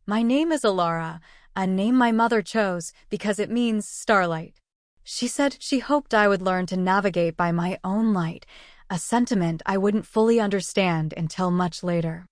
My name is Alara, a name my mother chose because it means starlight. She said she hoped I would learn to navigate by my own light, a sentiment I wouldn't fully understand until much later.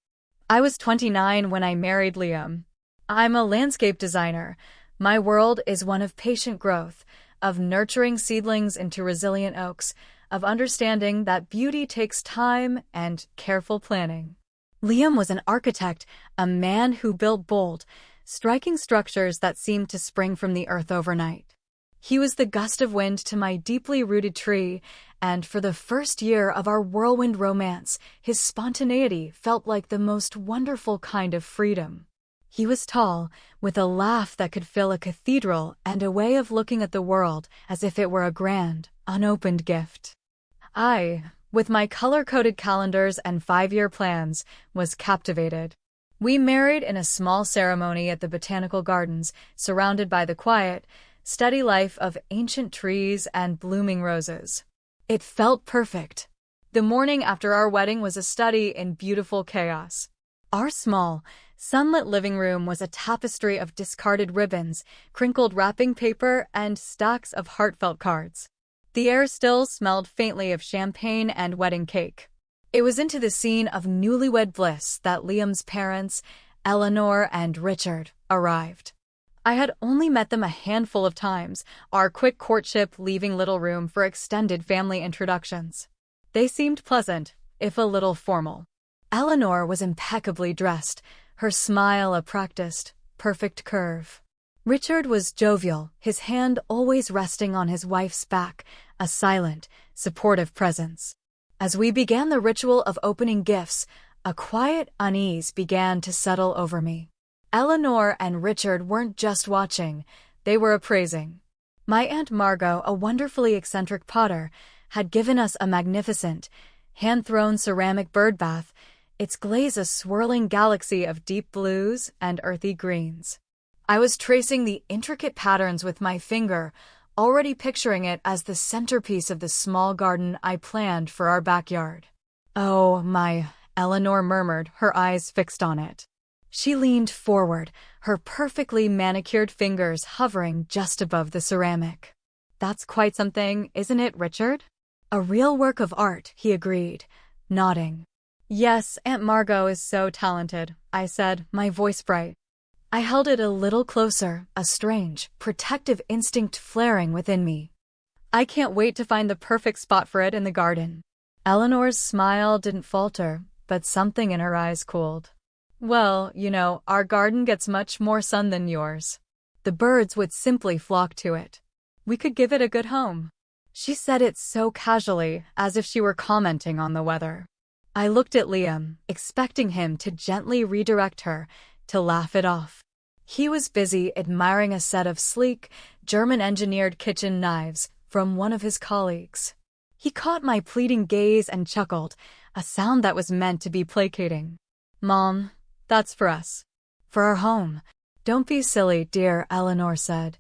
I was 29 when I married Liam. I'm a landscape designer. My world is one of patient growth, of nurturing seedlings into resilient oaks, of understanding that beauty takes time and careful planning. Liam was an architect, a man who built bold, striking structures that seemed to spring from the earth overnight. He was the gust of wind to my deeply rooted tree, and for the first year of our whirlwind romance, his spontaneity felt like the most wonderful kind of freedom. He was tall, with a laugh that could fill a cathedral and a way of looking at the world as if it were a grand, unopened gift. I, with my color-coded calendars and 5-year plans, was captivated. We married in a small ceremony at the Botanical Gardens, surrounded by the quiet, steady life of ancient trees and blooming roses. It felt perfect. The morning after our wedding was a study in beautiful chaos. Our small, sunlit living room was a tapestry of discarded ribbons, crinkled wrapping paper, and stacks of heartfelt cards. The air still smelled faintly of champagne and wedding cake. It was into the scene of newlywed bliss that Liam's parents, Eleanor and Richard, arrived. I had only met them a handful of times, our quick courtship leaving little room for extended family introductions. They seemed pleasant, if a little formal. Eleanor was impeccably dressed, her smile a practiced, perfect curve. Richard was jovial, his hand always resting on his wife's back, a silent, supportive presence. As we began the ritual of opening gifts, a quiet unease began to settle over me. Eleanor and Richard weren't just watching, they were appraising. My Aunt Margot, a wonderfully eccentric potter, had given us a magnificent, hand-thrown ceramic bird bath, its glaze a swirling galaxy of deep blues and earthy greens. I was tracing the intricate patterns with my finger, already picturing it as the centerpiece of the small garden I planned for our backyard. "Oh, my," Eleanor murmured, her eyes fixed on it. She leaned forward, her perfectly manicured fingers hovering just above the ceramic. "That's quite something, isn't it, Richard?" "A real work of art," he agreed, nodding. "Yes, Aunt Margot is so talented," I said, my voice bright. I held it a little closer, a strange, protective instinct flaring within me. "I can't wait to find the perfect spot for it in the garden." Eleanor's smile didn't falter, but something in her eyes cooled. "Well, our garden gets much more sun than yours. The birds would simply flock to it. We could give it a good home." She said it so casually, as if she were commenting on the weather. I looked at Liam, expecting him to gently redirect her, to laugh it off. He was busy admiring a set of sleek, German-engineered kitchen knives from one of his colleagues. He caught my pleading gaze and chuckled, a sound that was meant to be placating. "Mom, that's for us. For our home." "Don't be silly, dear," Eleanor said,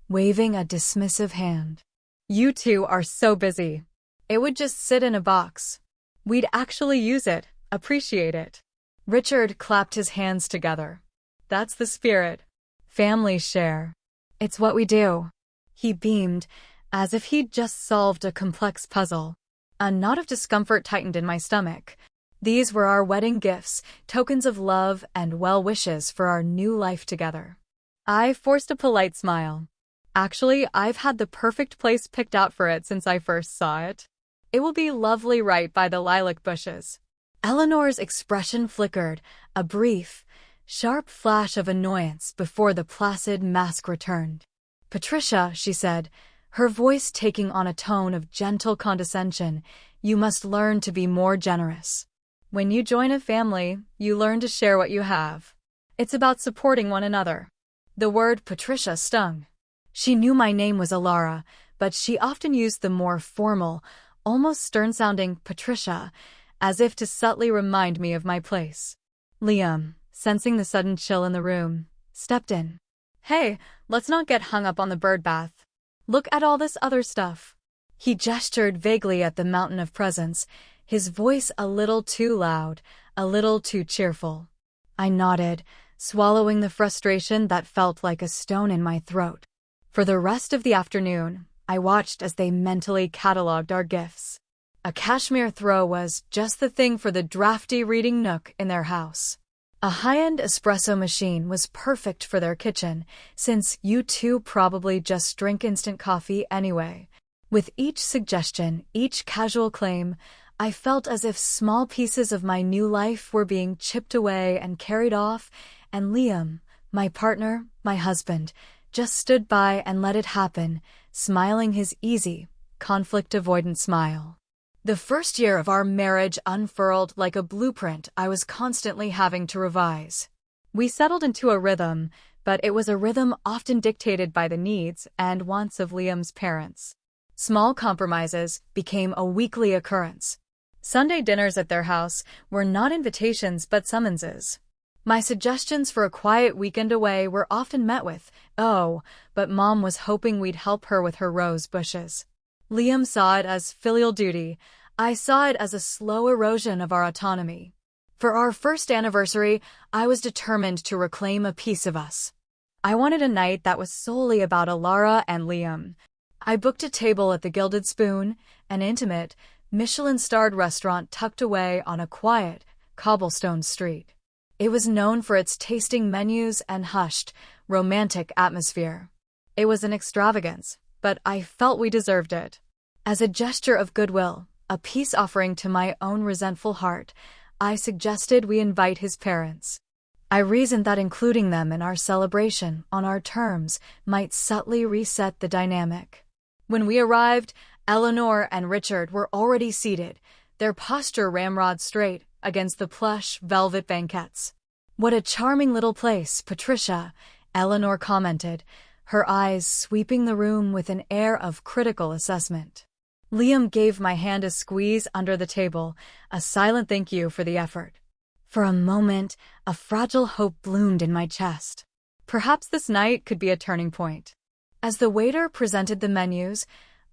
waving a dismissive hand. "You two are so busy. It would just sit in a box. We'd actually use it, appreciate it." Richard clapped his hands together. "That's the spirit. Families share. It's what we do." He beamed, as if he'd just solved a complex puzzle. A knot of discomfort tightened in my stomach. These were our wedding gifts, tokens of love and well wishes for our new life together. I forced a polite smile. "Actually, I've had the perfect place picked out for it since I first saw it. It will be lovely right by the lilac bushes." Eleanor's expression flickered, a brief, sharp flash of annoyance before the placid mask returned. "Patricia," she said, her voice taking on a tone of gentle condescension, "you must learn to be more generous. When you join a family, you learn to share what you have. It's about supporting one another." The word Patricia stung. She knew my name was Alara, but she often used the more formal, almost stern-sounding Patricia, as if to subtly remind me of my place. Liam, sensing the sudden chill in the room, stepped in. "Hey, let's not get hung up on the bird bath. Look at all this other stuff." He gestured vaguely at the mountain of presents, his voice a little too loud, a little too cheerful. I nodded, swallowing the frustration that felt like a stone in my throat. For the rest of the afternoon, I watched as they mentally cataloged our gifts. A cashmere throw was just the thing for the drafty reading nook in their house. A high-end espresso machine was perfect for their kitchen, since you two probably just drink instant coffee anyway. With each suggestion, each casual claim, I felt as if small pieces of my new life were being chipped away and carried off, and Liam, my partner, my husband, just stood by and let it happen, smiling his easy, conflict-avoidant smile. The first year of our marriage unfurled like a blueprint I was constantly having to revise. We settled into a rhythm, but it was a rhythm often dictated by the needs and wants of Liam's parents. Small compromises became a weekly occurrence. Sunday dinners at their house were not invitations but summonses. My suggestions for a quiet weekend away were often met with, "Oh, but Mom was hoping we'd help her with her rose bushes." Liam saw it as filial duty. I saw it as a slow erosion of our autonomy. For our first anniversary, I was determined to reclaim a piece of us. I wanted a night that was solely about Alara and Liam. I booked a table at the Gilded Spoon, an intimate, Michelin-starred restaurant tucked away on a quiet, cobblestone street. It was known for its tasting menus and hushed, romantic atmosphere. It was an extravagance, but I felt we deserved it. As a gesture of goodwill, a peace offering to my own resentful heart, I suggested we invite his parents. I reasoned that including them in our celebration on our terms might subtly reset the dynamic. When we arrived, Eleanor and Richard were already seated, their posture ramrod straight against the plush velvet banquettes. "What a charming little place, Patricia," Eleanor commented, her eyes sweeping the room with an air of critical assessment. Liam gave my hand a squeeze under the table, a silent thank you for the effort. For a moment, a fragile hope bloomed in my chest. Perhaps this night could be a turning point. As the waiter presented the menus,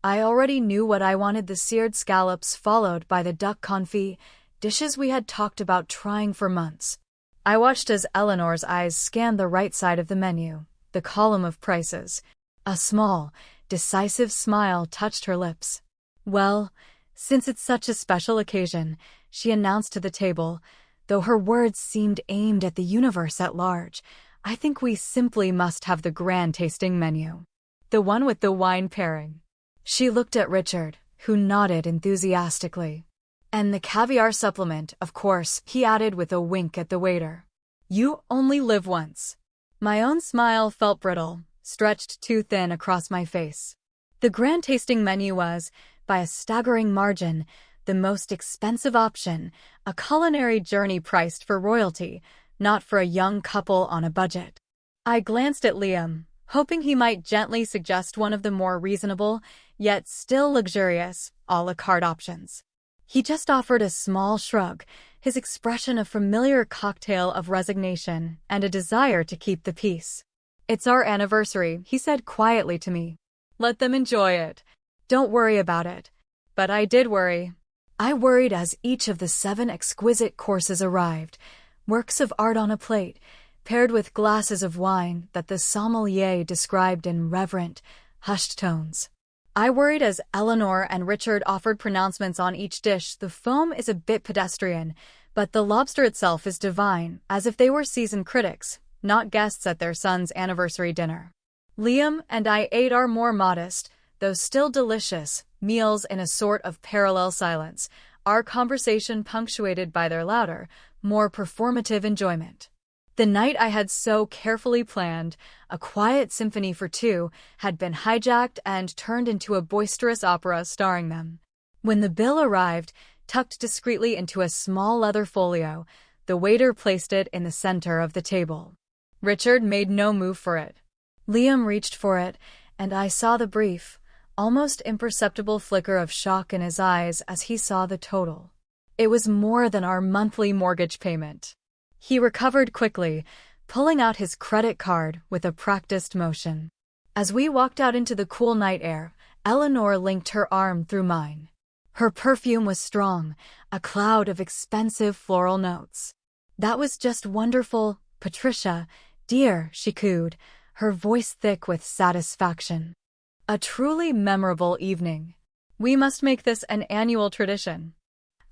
I already knew what I wanted: the seared scallops followed by the duck confit, dishes we had talked about trying for months. I watched as Eleanor's eyes scanned the right side of the menu, the column of prices. A small, decisive smile touched her lips. "Well, since it's such a special occasion," she announced to the table, though her words seemed aimed at the universe at large, "I think we simply must have the grand tasting menu. The one with the wine pairing." She looked at Richard, who nodded enthusiastically. "And the caviar supplement, of course," he added with a wink at the waiter. "You only live once." My own smile felt brittle, stretched too thin across my face. The grand tasting menu was, by a staggering margin, the most expensive option, a culinary journey priced for royalty, not for a young couple on a budget. I glanced at Liam, hoping he might gently suggest one of the more reasonable, yet still luxurious, a la carte options. He just offered a small shrug, his expression a familiar cocktail of resignation and a desire to keep the peace. "It's our anniversary," he said quietly to me. "Let them enjoy it. Don't worry about it." But I did worry. I worried as each of the 7 exquisite courses arrived, works of art on a plate, paired with glasses of wine that the sommelier described in reverent, hushed tones. I worried as Eleanor and Richard offered pronouncements on each dish. "The foam is a bit pedestrian, but the lobster itself is divine," as if they were seasoned critics, not guests at their son's anniversary dinner. Liam and I ate our more modest, though still delicious, meals in a sort of parallel silence, our conversation punctuated by their louder, more performative enjoyment. The night I had so carefully planned, a quiet symphony for 2, had been hijacked and turned into a boisterous opera starring them. When the bill arrived, tucked discreetly into a small leather folio, the waiter placed it in the center of the table. Richard made no move for it. Liam reached for it, and I saw the brief, almost imperceptible flicker of shock in his eyes as he saw the total. It was more than our monthly mortgage payment. He recovered quickly, pulling out his credit card with a practiced motion. As we walked out into the cool night air, Eleanor linked her arm through mine. Her perfume was strong, a cloud of expensive floral notes. "That was just wonderful," "Patricia, dear," she cooed, her voice thick with satisfaction. "A truly memorable evening. We must make this an annual tradition."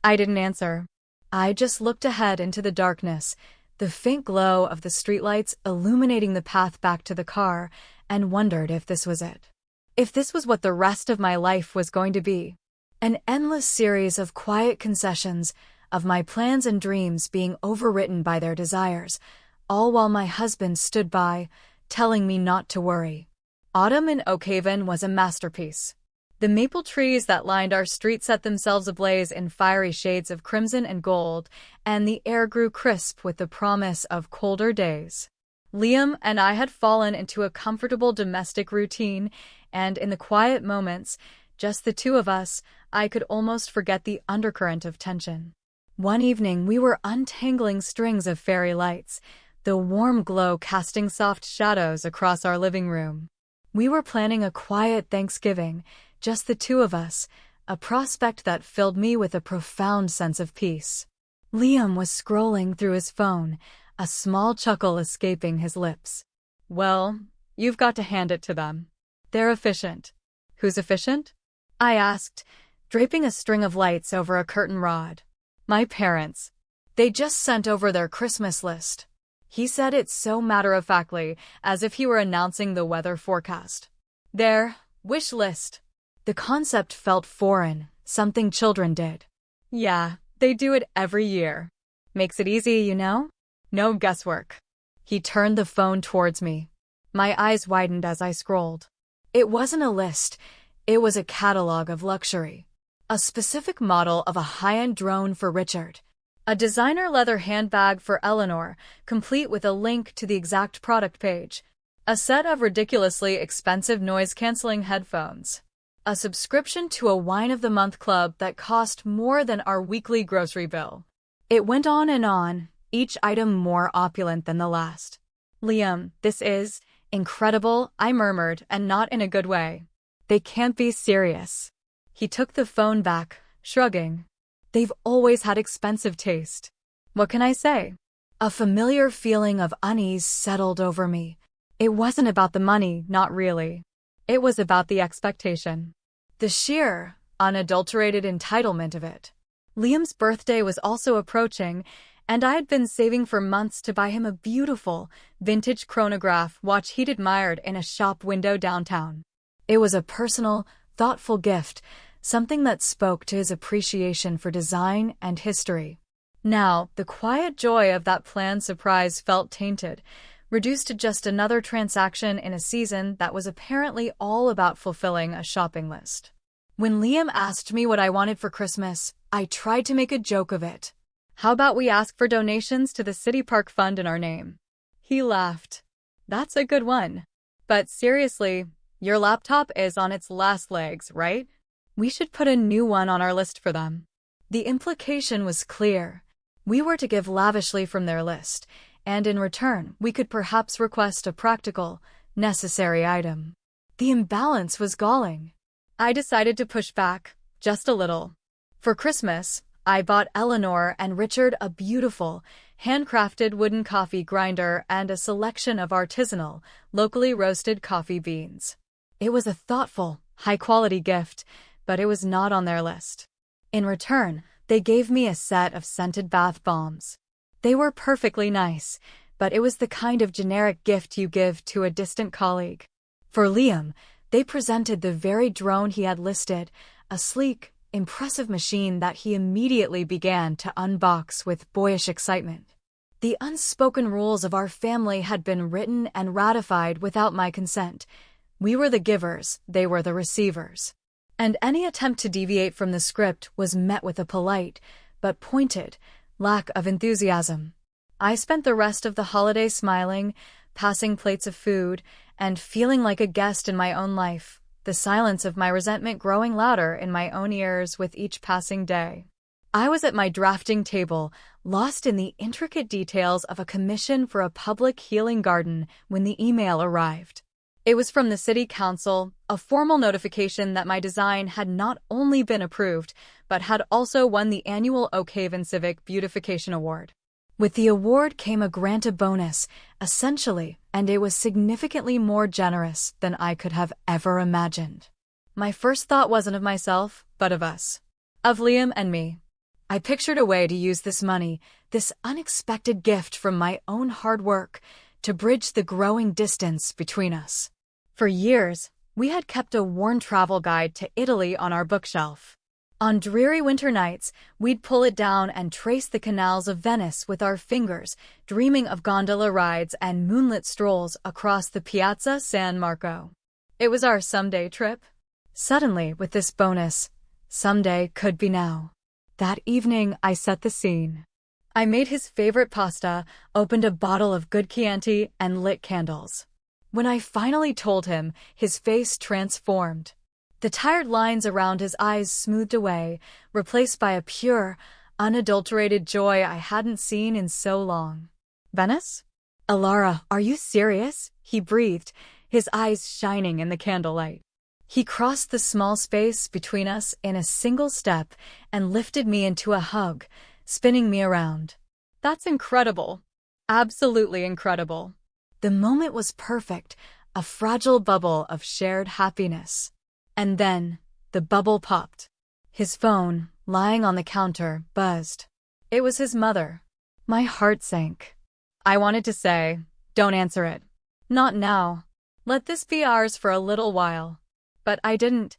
I didn't answer. I just looked ahead into the darkness, the faint glow of the streetlights illuminating the path back to the car, and wondered if this was it. If this was what the rest of my life was going to be. An endless series of quiet concessions, of my plans and dreams being overwritten by their desires, all while my husband stood by, telling me not to worry. Autumn in Oakhaven was a masterpiece. The maple trees that lined our street set themselves ablaze in fiery shades of crimson and gold, and the air grew crisp with the promise of colder days. Liam and I had fallen into a comfortable domestic routine, and in the quiet moments, just the two of us, I could almost forget the undercurrent of tension. One evening, we were untangling strings of fairy lights, the warm glow casting soft shadows across our living room. We were planning a quiet Thanksgiving, just the two of us, a prospect that filled me with a profound sense of peace. Liam was scrolling through his phone, a small chuckle escaping his lips. "Well, you've got to hand it to them. They're efficient." "Who's efficient?" I asked, draping a string of lights over a curtain rod. "My parents. They just sent over their Christmas list." He said it so matter-of-factly, as if he were announcing the weather forecast. "Their wish list." The concept felt foreign, something children did. "Yeah, they do it every year. Makes it easy, you know? No guesswork." He turned the phone towards me. My eyes widened as I scrolled. It wasn't a list. It was a catalog of luxury. A specific model of a high-end drone for Richard. A designer leather handbag for Eleanor, complete with a link to the exact product page. A set of ridiculously expensive noise-canceling headphones. A subscription to a Wine of the Month club that cost more than our weekly grocery bill. It went on, each item more opulent than the last. "Liam, this is incredible," I murmured, and not in a good way. "They can't be serious." He took the phone back, shrugging. "They've always had expensive taste." What can I say? A familiar feeling of unease settled over me. It wasn't about the money, not really. It was about the expectation. The sheer, unadulterated entitlement of it. Liam's birthday was also approaching, and I had been saving for months to buy him a beautiful, vintage chronograph watch he'd admired in a shop window downtown. It was a personal, thoughtful gift, something that spoke to his appreciation for design and history. Now, the quiet joy of that planned surprise felt tainted, reduced to just another transaction in a season that was apparently all about fulfilling a shopping list. When Liam asked me what I wanted for Christmas, I tried to make a joke of it. "How about we ask for donations to the City Park Fund in our name?" He laughed. "That's a good one. But seriously, your laptop is on its last legs, right? We should put a new one on our list for them." The implication was clear. We were to give lavishly from their list, and in return, we could perhaps request a practical, necessary item. The imbalance was galling. I decided to push back, just a little. For Christmas, I bought Eleanor and Richard a beautiful, handcrafted wooden coffee grinder and a selection of artisanal, locally roasted coffee beans. It was a thoughtful, high-quality gift, but it was not on their list. In return, they gave me a set of scented bath bombs. They were perfectly nice, but it was the kind of generic gift you give to a distant colleague. For Liam, they presented the very drone he had listed, a sleek, impressive machine that he immediately began to unbox with boyish excitement. The unspoken rules of our family had been written and ratified without my consent. We were the givers, they were the receivers. And any attempt to deviate from the script was met with a polite, but pointed, lack of enthusiasm. I spent the rest of the holiday smiling, passing plates of food, and feeling like a guest in my own life, the silence of my resentment growing louder in my own ears with each passing day. I was at my drafting table, lost in the intricate details of a commission for a public healing garden when the email arrived. It was from the city council, a formal notification that my design had not only been approved, but had also won the annual Oakhaven Civic Beautification Award. With the award came a grant bonus, essentially, and it was significantly more generous than I could have ever imagined. My first thought wasn't of myself, but of us. Of Liam and me. I pictured a way to use this money, this unexpected gift from my own hard work, to bridge the growing distance between us. For years, we had kept a worn travel guide to Italy on our bookshelf. On dreary winter nights, we'd pull it down and trace the canals of Venice with our fingers, dreaming of gondola rides and moonlit strolls across the Piazza San Marco. It was our someday trip. Suddenly, with this bonus, someday could be now. That evening, I set the scene. I made his favorite pasta, opened a bottle of good Chianti, and lit candles. When I finally told him, his face transformed. The tired lines around his eyes smoothed away, replaced by a pure, unadulterated joy I hadn't seen in so long. Venice? Alara, are you serious? He breathed, his eyes shining in the candlelight. He crossed the small space between us in a single step and lifted me into a hug, spinning me around. That's incredible. Absolutely incredible. The moment was perfect, a fragile bubble of shared happiness. And then, the bubble popped. His phone, lying on the counter, buzzed. It was his mother. My heart sank. I wanted to say, don't answer it. Not now. Let this be ours for a little while. But I didn't.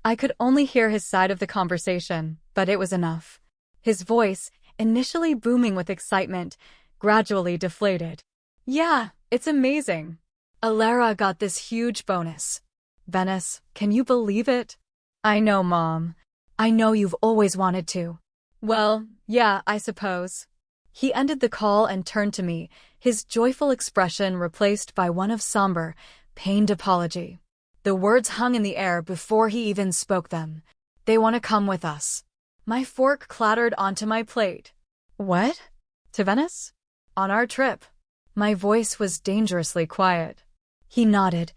I could only hear his side of the conversation, but it was enough. His voice, initially booming with excitement, gradually deflated. Yeah, it's amazing. Alara got this huge bonus. Venice, can you believe it? I know, Mom. I know you've always wanted to. Well, yeah, I suppose. He ended the call and turned to me, his joyful expression replaced by one of somber, pained apology. The words hung in the air before he even spoke them. They want to come with us. My fork clattered onto my plate. What? To Venice? On our trip. My voice was dangerously quiet. He nodded,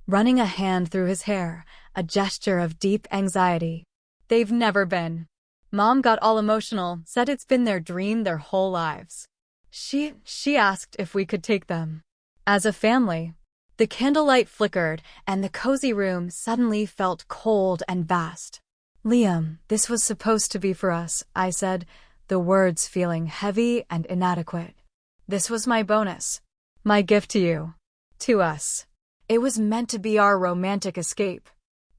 running a hand through his hair, a gesture of deep anxiety. They've never been. Mom got all emotional, said it's been their dream their whole lives. She asked if we could take them. As a family. The candlelight flickered, and the cozy room suddenly felt cold and vast. Liam, this was supposed to be for us, I said, the words feeling heavy and inadequate. This was my bonus. My gift to you. To us. It was meant to be our romantic escape.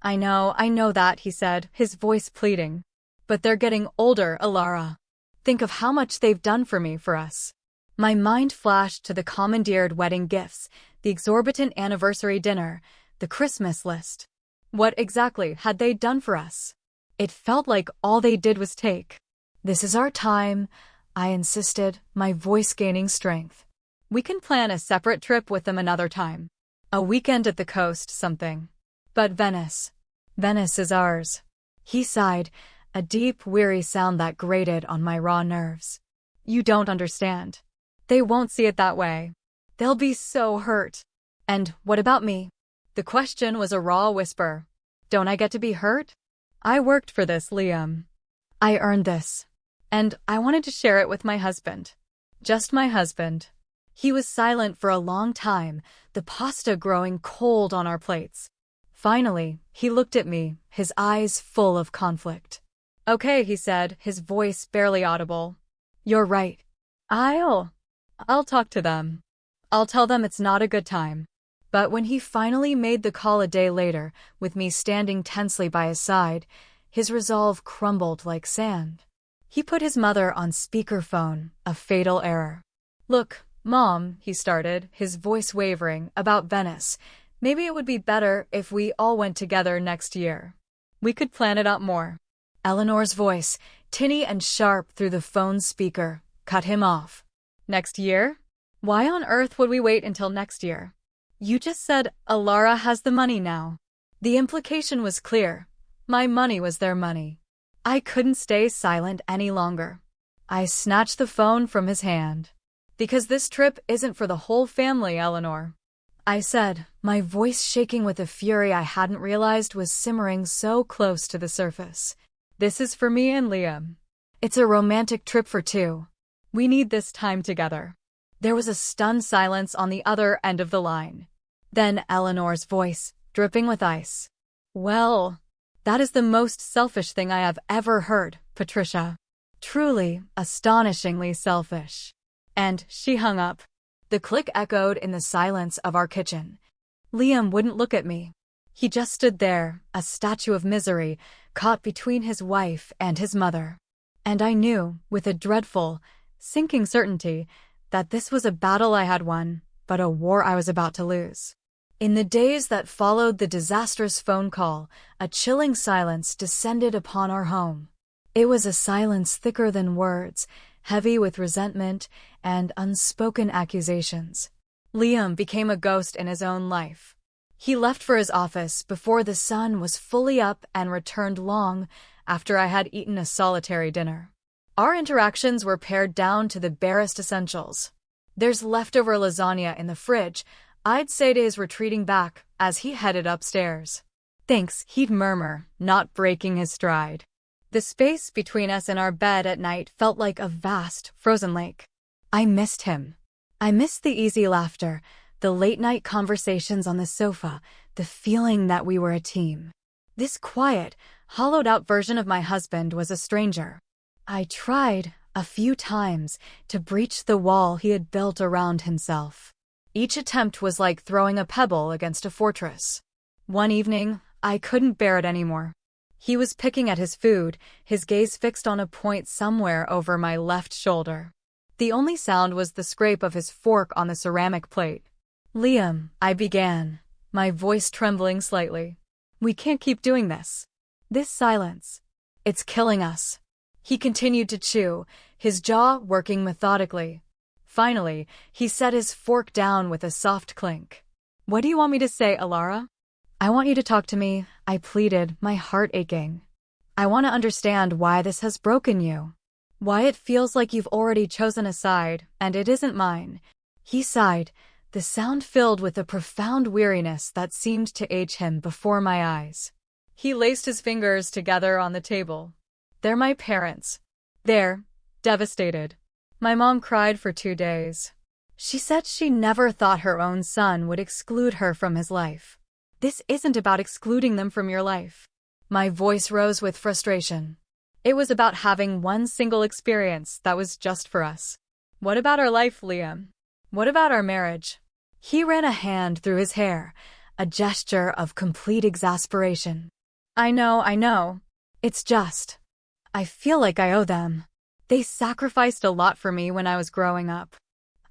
I know that, he said, his voice pleading. But they're getting older, Alara. Think of how much they've done for us. My mind flashed to the commandeered wedding gifts, the exorbitant anniversary dinner, the Christmas list. What exactly had they done for us? It felt like all they did was take. This is our time, I insisted, my voice gaining strength. We can plan a separate trip with them another time. A weekend at the coast, something. But Venice is ours. He sighed, a deep, weary sound that grated on my raw nerves. You don't understand. They won't see it that way. They'll be so hurt. And what about me? The question was a raw whisper. Don't I get to be hurt? I worked for this, Liam. I earned this. And I wanted to share it with my husband. Just my husband. He was silent for a long time, the pasta growing cold on our plates. Finally, he looked at me, his eyes full of conflict. Okay, he said, his voice barely audible. You're right. I'll talk to them. I'll tell them it's not a good time. But when he finally made the call a day later, with me standing tensely by his side, his resolve crumbled like sand. He put his mother on speakerphone, a fatal error. Look, Mom, he started, his voice wavering, about Venice. Maybe it would be better if we all went together next year. We could plan it out more. Eleanor's voice, tinny and sharp through the phone's speaker, cut him off. Next year? Why on earth would we wait until next year? You just said Alara has the money now. The implication was clear. My money was their money. I couldn't stay silent any longer. I snatched the phone from his hand. Because this trip isn't for the whole family, Eleanor. I said, my voice shaking with a fury I hadn't realized was simmering so close to the surface. This is for me and Liam. It's a romantic trip for two. We need this time together. There was a stunned silence on the other end of the line. Then Eleanor's voice, dripping with ice. Well, that is the most selfish thing I have ever heard, Patricia. Truly, astonishingly selfish. And she hung up. The click echoed in the silence of our kitchen. Liam wouldn't look at me. He just stood there, a statue of misery, caught between his wife and his mother. And I knew, with a dreadful, sinking certainty, that this was a battle I had won, but a war I was about to lose. In the days that followed the disastrous phone call, a chilling silence descended upon our home. It was a silence thicker than words, heavy with resentment and unspoken accusations. Liam became a ghost in his own life. He left for his office before the sun was fully up and returned long after I had eaten a solitary dinner. Our interactions were pared down to the barest essentials. There's leftover lasagna in the fridge, I'd say to his retreating back as he headed upstairs. Thanks, he'd murmur, not breaking his stride. The space between us in our bed at night felt like a vast, frozen lake. I missed him. I missed the easy laughter, the late-night conversations on the sofa, the feeling that we were a team. This quiet, hollowed-out version of my husband was a stranger. I tried, a few times, to breach the wall he had built around himself. Each attempt was like throwing a pebble against a fortress. One evening, I couldn't bear it anymore. He was picking at his food, his gaze fixed on a point somewhere over my left shoulder. The only sound was the scrape of his fork on the ceramic plate. Liam, I began, my voice trembling slightly. We can't keep doing this. This silence. It's killing us. He continued to chew, his jaw working methodically. Finally, he set his fork down with a soft clink. What do you want me to say, Alara? I want you to talk to me, I pleaded, my heart aching. I want to understand why this has broken you. Why it feels like you've already chosen a side, and it isn't mine. He sighed, the sound filled with a profound weariness that seemed to age him before my eyes. He laced his fingers together on the table. They're my parents. They're devastated. My mom cried for 2 days. She said she never thought her own son would exclude her from his life. This isn't about excluding them from your life. My voice rose with frustration. It was about having one single experience that was just for us. What about our life, Liam? What about our marriage? He ran a hand through his hair, a gesture of complete exasperation. I know. It's just. I feel like I owe them. They sacrificed a lot for me when I was growing up.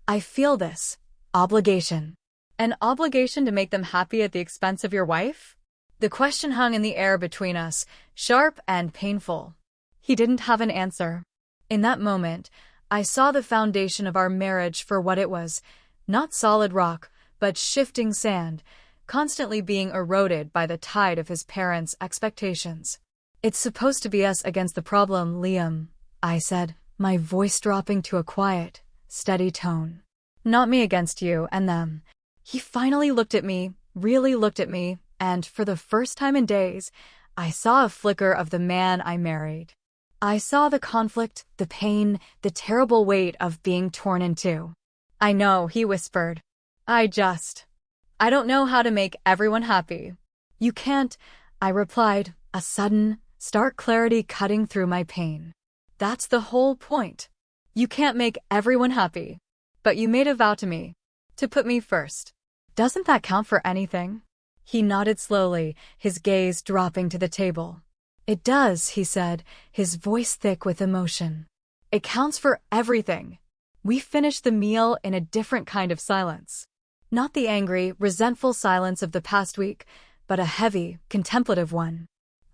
I feel this obligation. An obligation to make them happy at the expense of your wife? The question hung in the air between us, sharp and painful. He didn't have an answer. In that moment, I saw the foundation of our marriage for what it was, not solid rock, but shifting sand, constantly being eroded by the tide of his parents' expectations. It's supposed to be us against the problem, Liam, I said, my voice dropping to a quiet, steady tone. Not me against you and them. He finally looked at me, really looked at me, and for the first time in days, I saw a flicker of the man I married. I saw the conflict, the pain, the terrible weight of being torn in two. I know, he whispered. I don't know how to make everyone happy. You can't, I replied, a sudden, stark clarity cutting through my pain. That's the whole point. You can't make everyone happy. But you made a vow to me. To put me first. Doesn't that count for anything? He nodded slowly, his gaze dropping to the table. It does, he said, his voice thick with emotion. It counts for everything. We finished the meal in a different kind of silence. Not the angry, resentful silence of the past week, but a heavy, contemplative one.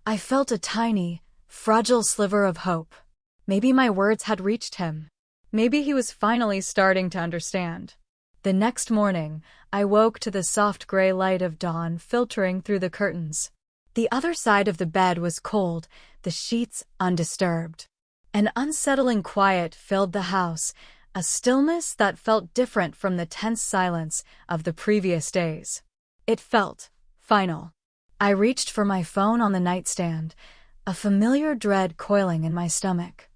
I felt a tiny, fragile sliver of hope. Maybe my words had reached him. Maybe he was finally starting to understand. The next morning, I woke to the soft gray light of dawn filtering through the curtains. The other side of the bed was cold, the sheets undisturbed. An unsettling quiet filled the house, a stillness that felt different from the tense silence of the previous days. It felt final. I reached for my phone on the nightstand, a familiar dread coiling in my stomach.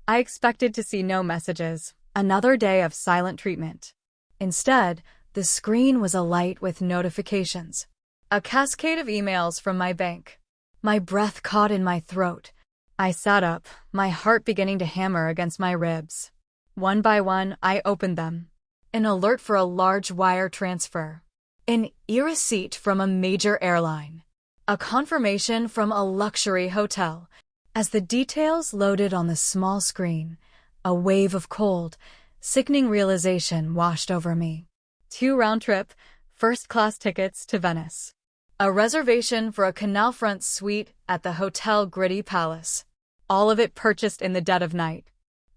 I expected to see no messages, Another day of silent treatment. Instead, the screen was alight with notifications. A cascade of emails from my bank. My breath caught in my throat. I sat up, my heart beginning to hammer against my ribs. One by one, I opened them. An alert for a large wire transfer. An e-receipt from a major airline. A confirmation from a luxury hotel. As the details loaded on the small screen, a wave of cold, sickening realization washed over me. 2 round-trip, first-class tickets to Venice. A reservation for a canal-front suite at the Hotel Gritty Palace. All of it purchased in the dead of night.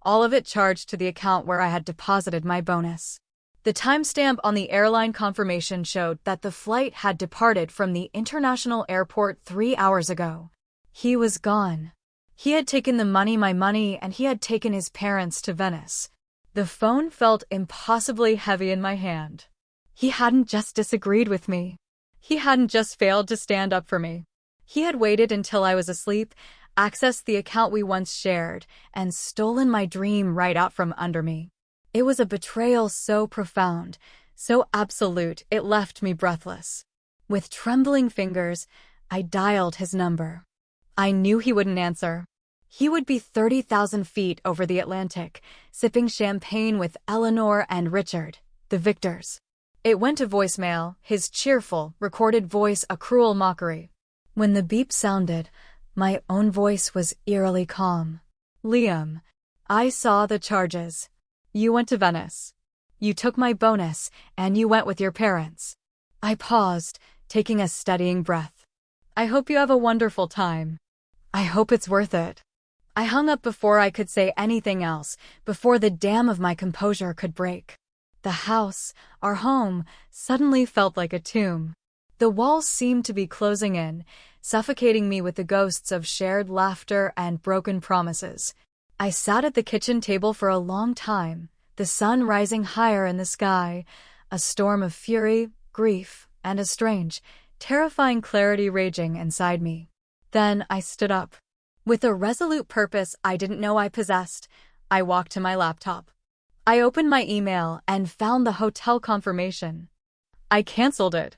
All of it charged to the account where I had deposited my bonus. The timestamp on the airline confirmation showed that the flight had departed from the international airport 3 hours ago. He was gone. He had taken my money, and he had taken his parents to Venice. The phone felt impossibly heavy in my hand. He hadn't just disagreed with me. He hadn't just failed to stand up for me. He had waited until I was asleep, accessed the account we once shared, and stolen my dream right out from under me. It was a betrayal so profound, so absolute, it left me breathless. With trembling fingers, I dialed his number. I knew he wouldn't answer. He would be 30,000 feet over the Atlantic, sipping champagne with Eleanor and Richard, the victors. It went to voicemail, his cheerful, recorded voice a cruel mockery. When the beep sounded, my own voice was eerily calm. Liam, I saw the charges. You went to Venice. You took my bonus, and you went with your parents. I paused, taking a steadying breath. I hope you have a wonderful time. I hope it's worth it. I hung up before I could say anything else, before the dam of my composure could break. The house, our home, suddenly felt like a tomb. The walls seemed to be closing in, suffocating me with the ghosts of shared laughter and broken promises. I sat at the kitchen table for a long time, the sun rising higher in the sky, a storm of fury, grief, and a strange, terrifying clarity raging inside me. Then I stood up. With a resolute purpose I didn't know I possessed, I walked to my laptop. I opened my email and found the hotel confirmation. I canceled it.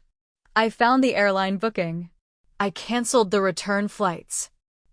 I found the airline booking. I canceled the return flights.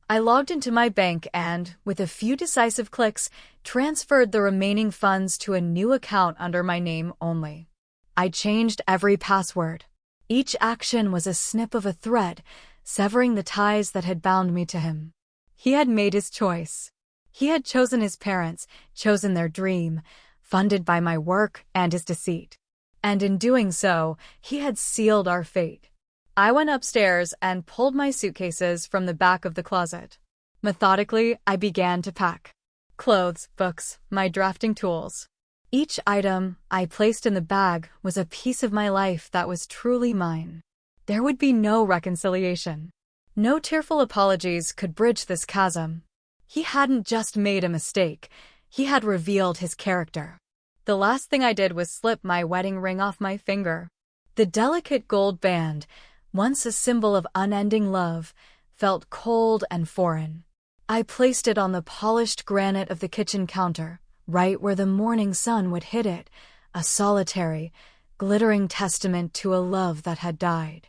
I logged into my bank and, with a few decisive clicks, transferred the remaining funds to a new account under my name only. I changed every password. Each action was a snip of a thread, severing the ties that had bound me to him. He had made his choice. He had chosen his parents, chosen their dream, funded by my work and his deceit. And in doing so, he had sealed our fate. I went upstairs and pulled my suitcases from the back of the closet. Methodically, I began to pack. Clothes, books, my drafting tools. Each item I placed in the bag was a piece of my life that was truly mine. There would be no reconciliation. No tearful apologies could bridge this chasm. He hadn't just made a mistake. He had revealed his character. The last thing I did was slip my wedding ring off my finger. The delicate gold band, once a symbol of unending love, felt cold and foreign. I placed it on the polished granite of the kitchen counter, right where the morning sun would hit it, a solitary, glittering testament to a love that had died.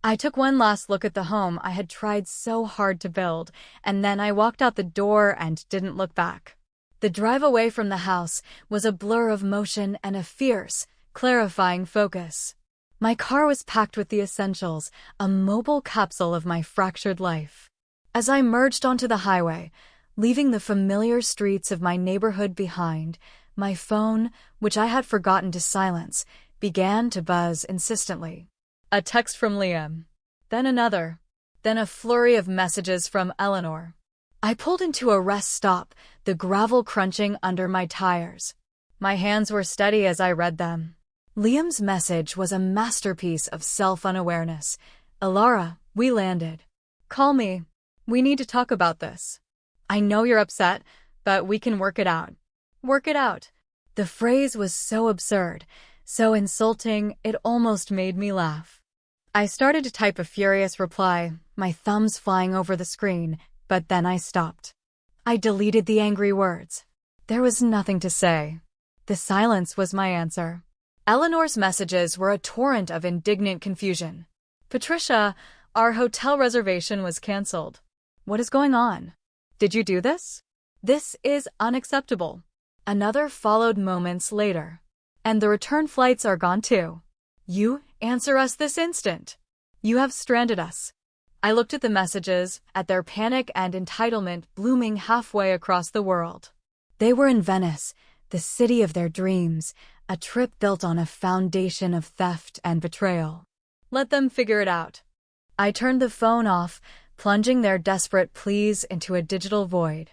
I took one last look at the home I had tried so hard to build, and then I walked out the door and didn't look back. The drive away from the house was a blur of motion and a fierce, clarifying focus. My car was packed with the essentials, a mobile capsule of my fractured life. As I merged onto the highway, leaving the familiar streets of my neighborhood behind, my phone, which I had forgotten to silence, began to buzz insistently. A text from Liam. Then another. Then a flurry of messages from Eleanor. I pulled into a rest stop, the gravel crunching under my tires. My hands were steady as I read them. Liam's message was a masterpiece of self-unawareness. Alara, we landed. Call me. We need to talk about this. I know you're upset, but we can work it out. Work it out. The phrase was so absurd, so insulting, it almost made me laugh. I started to type a furious reply, my thumbs flying over the screen, but then I stopped. I deleted the angry words. There was nothing to say. The silence was my answer. Eleanor's messages were a torrent of indignant confusion. Patricia, our hotel reservation was canceled. What is going on? Did you do this? This is unacceptable. Another followed moments later. And the return flights are gone too. You answer us this instant. You have stranded us. I looked at the messages, at their panic and entitlement blooming halfway across the world. They were in Venice, the city of their dreams, a trip built on a foundation of theft and betrayal. Let them figure it out. I turned the phone off, plunging their desperate pleas into a digital void.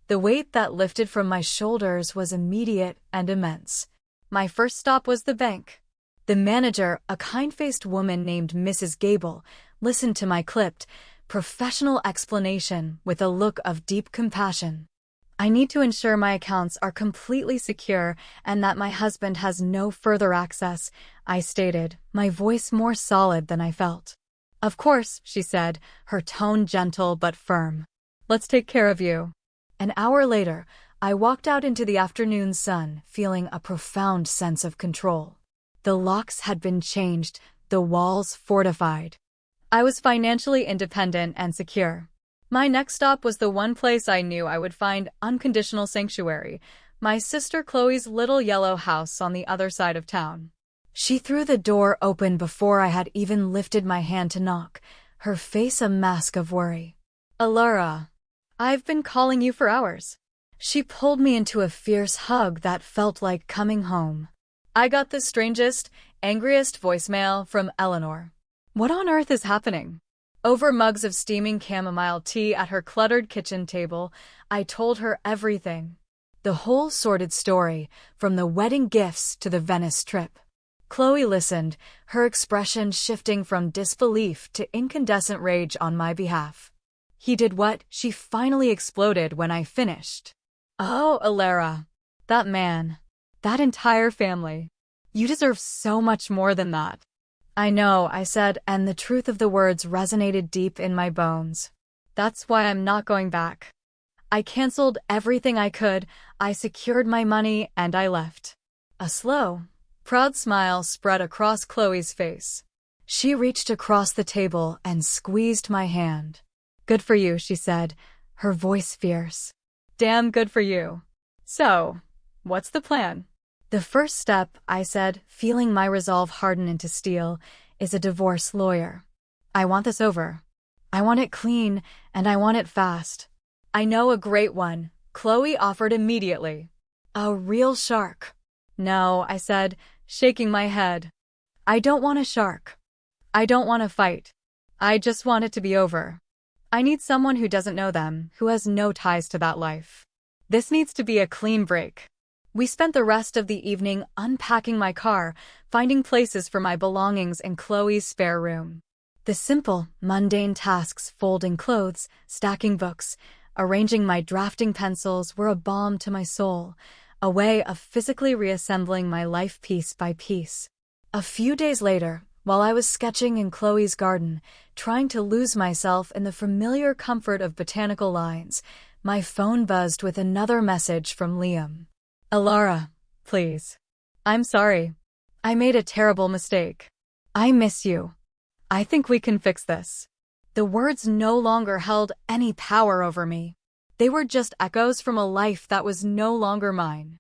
The weight that lifted from my shoulders was immediate and immense. My first stop was the bank. The manager, a kind-faced woman named Mrs. Gable, listened to my clipped, professional explanation with a look of deep compassion. I need to ensure my accounts are completely secure and that my husband has no further access, I stated, my voice more solid than I felt. Of course, she said, her tone gentle but firm. Let's take care of you. An hour later, I walked out into the afternoon sun, feeling a profound sense of control. The locks had been changed, the walls fortified. I was financially independent and secure. My next stop was the one place I knew I would find unconditional sanctuary, my sister Chloe's little yellow house on the other side of town. She threw the door open before I had even lifted my hand to knock, her face a mask of worry. Alara, I've been calling you for hours. She pulled me into a fierce hug that felt like coming home. I got the strangest, angriest voicemail from Eleanor. What on earth is happening? Over mugs of steaming chamomile tea at her cluttered kitchen table, I told her everything. The whole sordid story, from the wedding gifts to the Venice trip. Chloe listened, her expression shifting from disbelief to incandescent rage on my behalf. He did what? She finally exploded when I finished. Oh, Alara. That man. That entire family. You deserve so much more than that. I know, I said, and the truth of the words resonated deep in my bones. That's why I'm not going back. I canceled everything I could, I secured my money, and I left. A slow, proud smile spread across Chloe's face. She reached across the table and squeezed my hand. Good for you, she said, her voice fierce. Damn good for you. So, what's the plan? The first step, I said, feeling my resolve harden into steel, is a divorce lawyer. I want this over. I want it clean, and I want it fast. I know a great one, Chloe offered immediately. A real shark. No, I said, shaking my head. I don't want a shark. I don't want to fight. I just want it to be over. I need someone who doesn't know them, who has no ties to that life. This needs to be a clean break. We spent the rest of the evening unpacking my car, finding places for my belongings in Chloe's spare room. The simple, mundane tasks, folding clothes, stacking books, arranging my drafting pencils were a balm to my soul, a way of physically reassembling my life piece by piece. A few days later, while I was sketching in Chloe's garden, trying to lose myself in the familiar comfort of botanical lines, my phone buzzed with another message from Liam. Alara, please. I'm sorry. I made a terrible mistake. I miss you. I think we can fix this. The words no longer held any power over me. They were just echoes from a life that was no longer mine.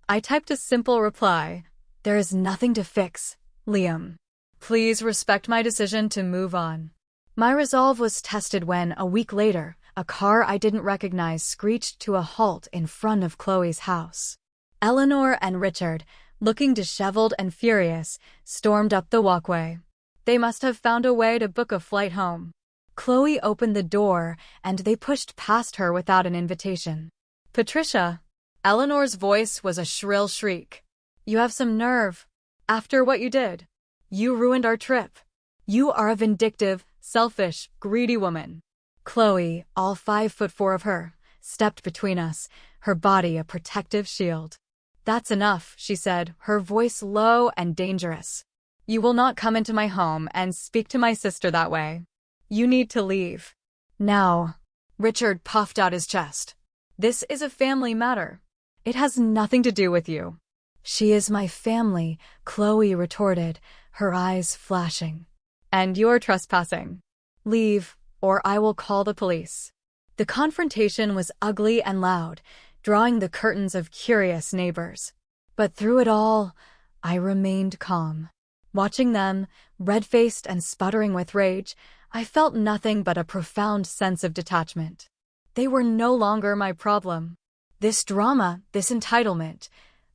I typed a simple reply. There is nothing to fix, Liam. Please respect my decision to move on. My resolve was tested when, a week later, a car I didn't recognize screeched to a halt in front of Chloe's house. Eleanor and Richard, looking disheveled and furious, stormed up the walkway. They must have found a way to book a flight home. Chloe opened the door, and they pushed past her without an invitation. Patricia. Eleanor's voice was a shrill shriek. You have some nerve. After what you did. You ruined our trip. You are a vindictive, selfish, greedy woman. Chloe, all 5'4" of her, stepped between us, her body a protective shield. That's enough, she said, her voice low and dangerous. You will not come into my home and speak to my sister that way. You need to leave. Now. Richard puffed out his chest. This is a family matter. It has nothing to do with you. She is my family, Chloe retorted, her eyes flashing. And you're trespassing. Leave, or I will call the police. The confrontation was ugly and loud, drawing the curtains of curious neighbors. But through it all, I remained calm. Watching them, red-faced and sputtering with rage, I felt nothing but a profound sense of detachment. They were no longer my problem. This drama, this entitlement,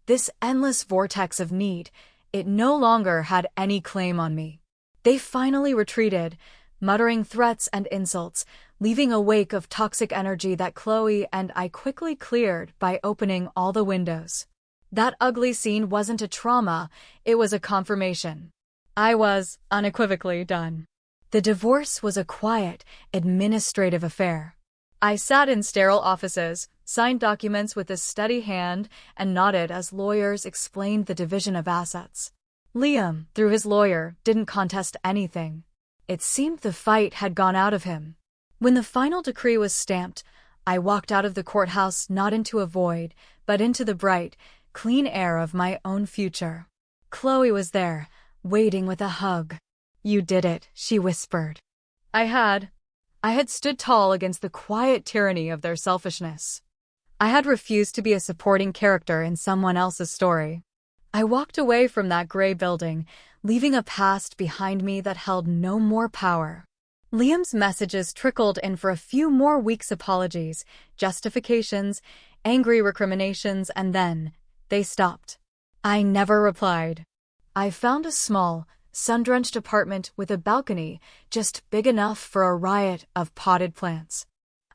this endless vortex of need, it no longer had any claim on me. They finally retreated, muttering threats and insults, leaving a wake of toxic energy that Chloe and I quickly cleared by opening all the windows. That ugly scene wasn't a trauma, it was a confirmation. I was unequivocally done. The divorce was a quiet, administrative affair. I sat in sterile offices, signed documents with a steady hand, and nodded as lawyers explained the division of assets. Liam, through his lawyer, didn't contest anything. It seemed the fight had gone out of him. When the final decree was stamped, I walked out of the courthouse not into a void, but into the bright, clean air of my own future. Chloe was there, waiting with a hug. You did it, she whispered. I had stood tall against the quiet tyranny of their selfishness. I had refused to be a supporting character in someone else's story. I walked away from that gray building, leaving a past behind me that held no more power. Liam's messages trickled in for a few more weeks' apologies, justifications, angry recriminations, and then they stopped. I never replied. I found a small, sun-drenched apartment with a balcony just big enough for a riot of potted plants.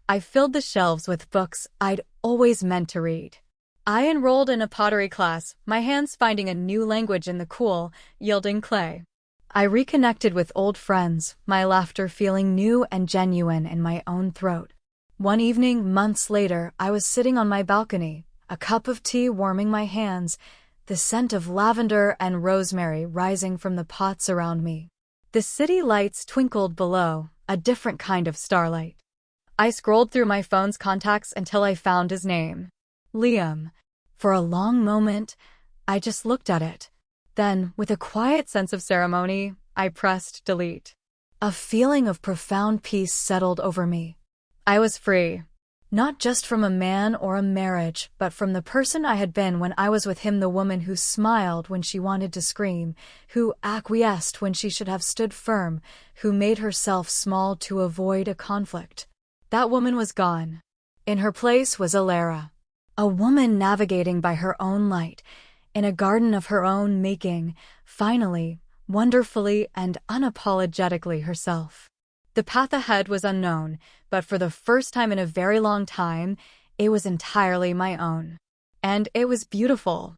I filled the shelves with books I'd always meant to read. I enrolled in a pottery class, my hands finding a new language in the cool, yielding clay. I reconnected with old friends, my laughter feeling new and genuine in my own throat. One evening, months later, I was sitting on my balcony, a cup of tea warming my hands, the scent of lavender and rosemary rising from the pots around me. The city lights twinkled below, a different kind of starlight. I scrolled through my phone's contacts until I found his name. Liam. For a long moment, I just looked at it. Then, with a quiet sense of ceremony, I pressed delete. A feeling of profound peace settled over me. I was free. Not just from a man or a marriage, but from the person I had been when I was with him, the woman who smiled when she wanted to scream, who acquiesced when she should have stood firm, who made herself small to avoid a conflict. That woman was gone. In her place was Alara. A woman navigating by her own light, in a garden of her own making, finally, wonderfully and unapologetically herself. The path ahead was unknown, but for the first time in a very long time, it was entirely my own. And it was beautiful.